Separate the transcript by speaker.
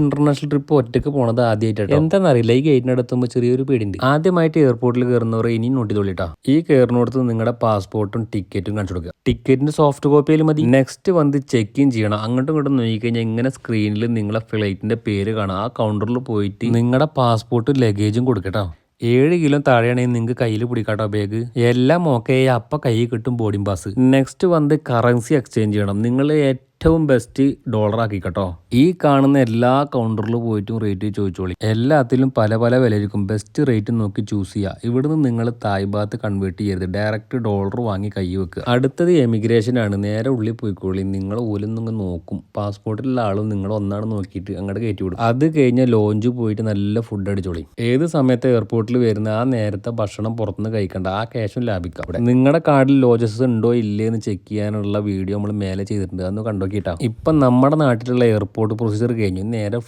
Speaker 1: International trip ഒറ്റയ്ക്ക് പോണത് ആദ്യമായിട്ടോ. എന്താണെന്നറിയില്ല, ഈ ഗേറ്റിനടുത്തുമ്പോൾ ചെറിയൊരു പേടിയുണ്ട്. ആദ്യമായിട്ട് എയർപോർട്ടിൽ കയറുന്നവർ ഇനിയും നോട്ടി തൊള്ളിട്ടാ. ഈ കയറുന്നിടത്ത് നിങ്ങളുടെ പാസ്പോർട്ടും ടിക്കറ്റും കാണിച്ചു കൊടുക്കുക. ടിക്കറ്റിന്റെ സോഫ്റ്റ് കോപ്പിയിൽ മതി. നെക്സ്റ്റ് വന്ന് ചെക്ക് ഇൻ ചെയ്യണം. അങ്ങോട്ടും ഇങ്ങോട്ടും നോക്കിക്കഴിഞ്ഞാൽ ഇങ്ങനെ സ്ക്രീനിൽ നിങ്ങളെ ഫ്ലൈറ്റിന്റെ പേര് കാണാം. ആ കൗണ്ടറിൽ പോയിട്ട് നിങ്ങളുടെ പാസ്പോർട്ടും ലഗേജും കൊടുക്കട്ടോ. 7 കിലോ താഴെയാണെങ്കിൽ നിങ്ങൾക്ക് കയ്യിൽ പിടിക്കാട്ടോ ബാഗ്. എല്ലാം ഓക്കെ, അപ്പം കൈ കിട്ടും ബോർഡിംഗ് പാസ്. നെക്സ്റ്റ് വന്ന് കറൻസി എക്സ്ചേഞ്ച് ചെയ്യണം. നിങ്ങൾ ഏറ്റവും ബെസ്റ്റ് ഡോളർ ആക്കിക്കട്ടോ. ഈ കാണുന്ന എല്ലാ കൗണ്ടറിൽ പോയിട്ടും റേറ്റ് ചോദിച്ചോളി. എല്ലാത്തിലും പല പല വിലയിരിക്കും. ബെസ്റ്റ് റേറ്റ് നോക്കി ചൂസ് ചെയ്യുക. ഇവിടുന്ന് നിങ്ങൾ തായ് ബാത്ത് കൺവേർട്ട് ചെയ്യരുത്, ഡയറക്റ്റ് ഡോളർ വാങ്ങി കൈ വെക്കുക. അടുത്തത് എമിഗ്രേഷൻ ആണ്. നേരെ ഉള്ളിൽ പോയിക്കോളി. നിങ്ങൾ ഓലൊന്നും നോക്കും. പാസ്പോർട്ടിലുള്ള ആളും നിങ്ങൾ ഒന്നാണ് നോക്കിയിട്ട് അങ്ങോട്ട് കയറ്റി വിടും. അത് കഴിഞ്ഞാൽ ലോഞ്ച് പോയിട്ട് നല്ല ഫുഡ് അടിച്ചോളി. ഏത് സമയത്ത് എയർപോർട്ടിൽ വരുന്ന ആ നേരത്തെ ഭക്ഷണം പുറത്തുനിന്ന് കഴിക്കണ്ട, ആ ക്യാഷും ലാഭിക്കാം. അവിടെ നിങ്ങളുടെ കാർഡിൽ ലോജസ് ഉണ്ടോ ഇല്ലേ എന്ന് ചെക്ക് ചെയ്യാനുള്ള വീഡിയോ നമ്മൾ മേലെ ചെയ്തിട്ടുണ്ട്, അതൊന്ന് കണ്ടോ. ഇപ്പം നമ്മുടെ നാട്ടിലുള്ള എയർപോർട്ട് പ്രൊസീജിയർ കഴിഞ്ഞു. നേരെ